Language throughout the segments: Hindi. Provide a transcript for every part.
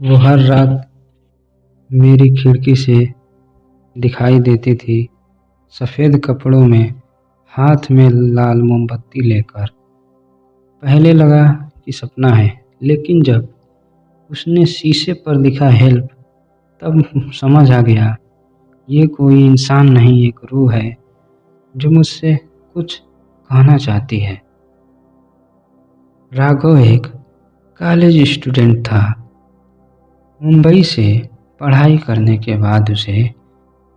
वो हर रात मेरी खिड़की से दिखाई देती थी, सफ़ेद कपड़ों में, हाथ में लाल मोमबत्ती लेकर। पहले लगा कि सपना है, लेकिन जब उसने शीशे पर लिखा हेल्प, तब समझ आ गया ये कोई इंसान नहीं, एक रूह है जो मुझसे कुछ कहना चाहती है। राघव एक कॉलेज स्टूडेंट था। मुंबई से पढ़ाई करने के बाद उसे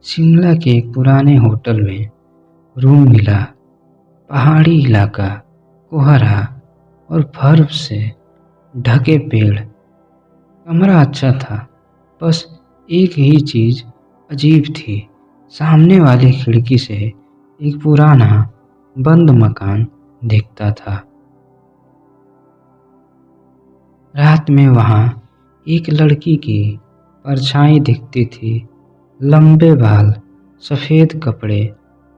शिमला के एक पुराने होटल में रूम मिला। पहाड़ी इलाका, कोहरा और बर्फ से ढके पेड़। कमरा अच्छा था, बस एक ही चीज़ अजीब थी। सामने वाली खिड़की से एक पुराना बंद मकान दिखता था। रात में वहाँ एक लड़की की परछाई दिखती थी, लंबे बाल, सफ़ेद कपड़े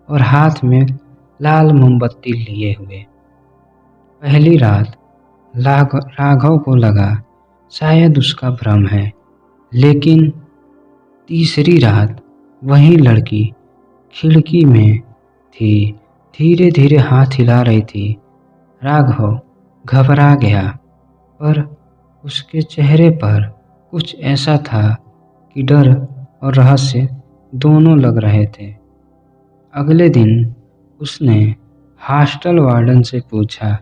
और हाथ में लाल मोमबत्ती लिए हुए। पहली रात राघव को लगा शायद उसका भ्रम है, लेकिन तीसरी रात वही लड़की खिड़की में थी, धीरे धीरे हाथ हिला रही थी। राघव घबरा गया, पर उसके चेहरे पर कुछ ऐसा था कि डर और रहस्य दोनों लग रहे थे। अगले दिन उसने हॉस्टल वार्डन से पूछा,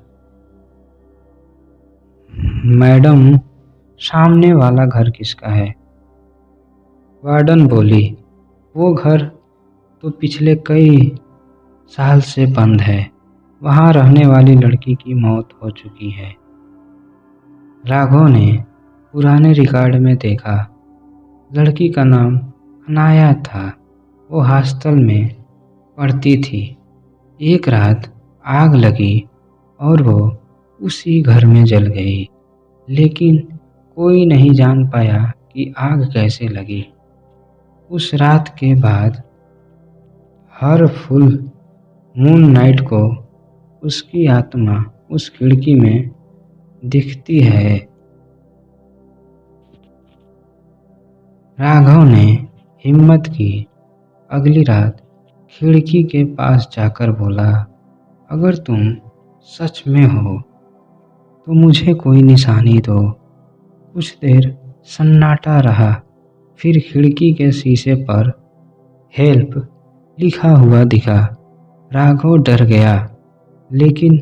मैडम, सामने वाला घर किसका है? वार्डन बोली, वो घर तो पिछले कई साल से बंद है। वहाँ रहने वाली लड़की की मौत हो चुकी है। राघव ने पुराने रिकॉर्ड में देखा, लड़की का नाम अनाया था। वो हॉस्टल में पढ़ती थी। एक रात आग लगी और वो उसी घर में जल गई, लेकिन कोई नहीं जान पाया कि आग कैसे लगी। उस रात के बाद हर फुल मून नाइट को उसकी आत्मा उस खिड़की में दिखती है। राघव ने हिम्मत की। अगली रात खिड़की के पास जाकर बोला, अगर तुम सच में हो तो मुझे कोई निशानी दो। कुछ देर सन्नाटा रहा, फिर खिड़की के शीशे पर हेल्प लिखा हुआ दिखा। राघव डर गया, लेकिन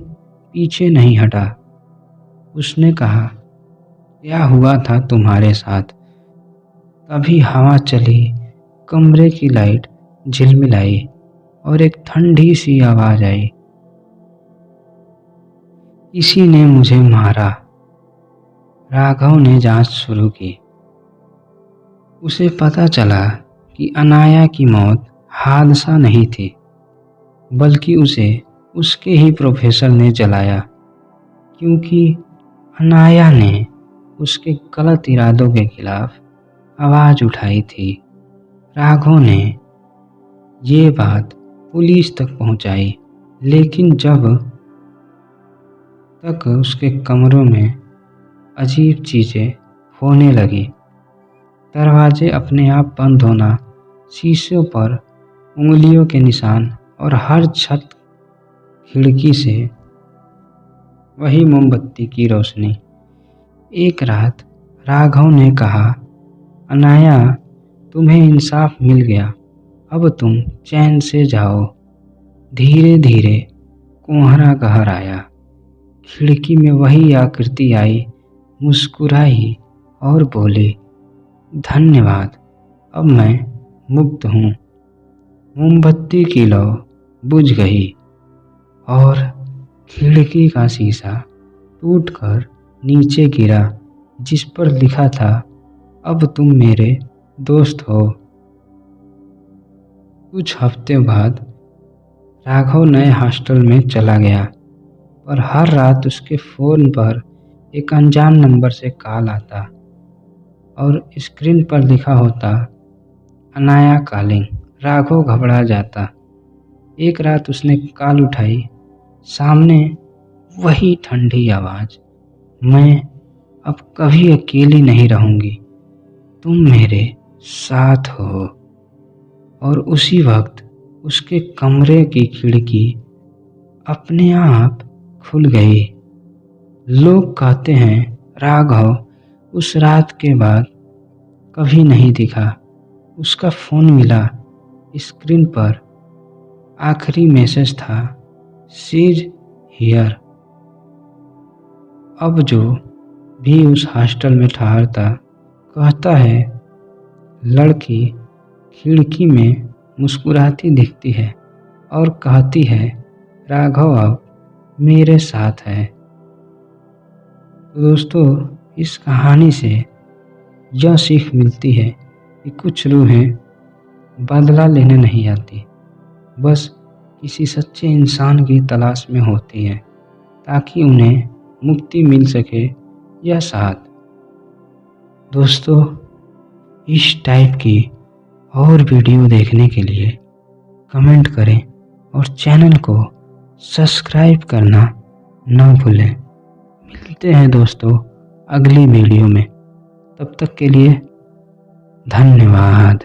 पीछे नहीं हटा। उसने कहा, क्या हुआ था तुम्हारे साथ? तभी हवा चली, कमरे की लाइट झिलमिलाई और एक ठंडी सी आवाज़ आई, किसी ने मुझे मारा। राघव ने जांच शुरू की। उसे पता चला कि अनाया की मौत हादसा नहीं थी, बल्कि उसे उसके ही प्रोफेसर ने जलाया, क्योंकि अनाया ने उसके गलत इरादों के खिलाफ आवाज़ उठाई थी। राघव ने ये बात पुलिस तक पहुंचाई, लेकिन जब तक उसके कमरों में अजीब चीज़ें होने लगी, दरवाजे अपने आप बंद होना, शीशों पर उंगलियों के निशान और हर छत खिड़की से वही मोमबत्ती की रोशनी। एक रात राघव ने कहा, अनाया, तुम्हें इंसाफ मिल गया, अब तुम चैन से जाओ। धीरे धीरे कोहरा गहर आया। खिड़की में वही आकृति आई, मुस्कुराई और बोली, धन्यवाद, अब मैं मुक्त हूँ। मोमबत्ती की लौ बुझ गई और खिड़की का शीशा टूटकर नीचे गिरा, जिस पर लिखा था, अब तुम मेरे दोस्त हो। कुछ हफ्ते बाद राघव नए हॉस्टल में चला गया, और हर रात उसके फ़ोन पर एक अनजान नंबर से कॉल आता और स्क्रीन पर लिखा होता, अनाया कॉलिंग। राघव घबरा जाता। एक रात उसने कॉल उठाई, सामने वही ठंडी आवाज़, मैं अब कभी अकेली नहीं रहूँगी। तुम मेरे साथ हो। और उसी वक्त उसके कमरे की खिड़की अपने आप खुल गई। लोग कहते हैं राघव उस रात के बाद कभी नहीं दिखा। उसका फ़ोन मिला, स्क्रीन पर आखिरी मैसेज था, शी इज़ हियर। अब जो भी उस हॉस्टल में ठहरता कहता है लड़की खिड़की में मुस्कुराती दिखती है और कहती है राघव अब मेरे साथ है। तो दोस्तों, इस कहानी से यह सीख मिलती है कि कुछ रूहें बदला लेने नहीं आती, बस किसी सच्चे इंसान की तलाश में होती हैं ताकि उन्हें मुक्ति मिल सके या साथ। दोस्तों, इस टाइप की और वीडियो देखने के लिए कमेंट करें और चैनल को सब्सक्राइब करना ना भूलें। मिलते हैं दोस्तों अगली वीडियो में, तब तक के लिए धन्यवाद।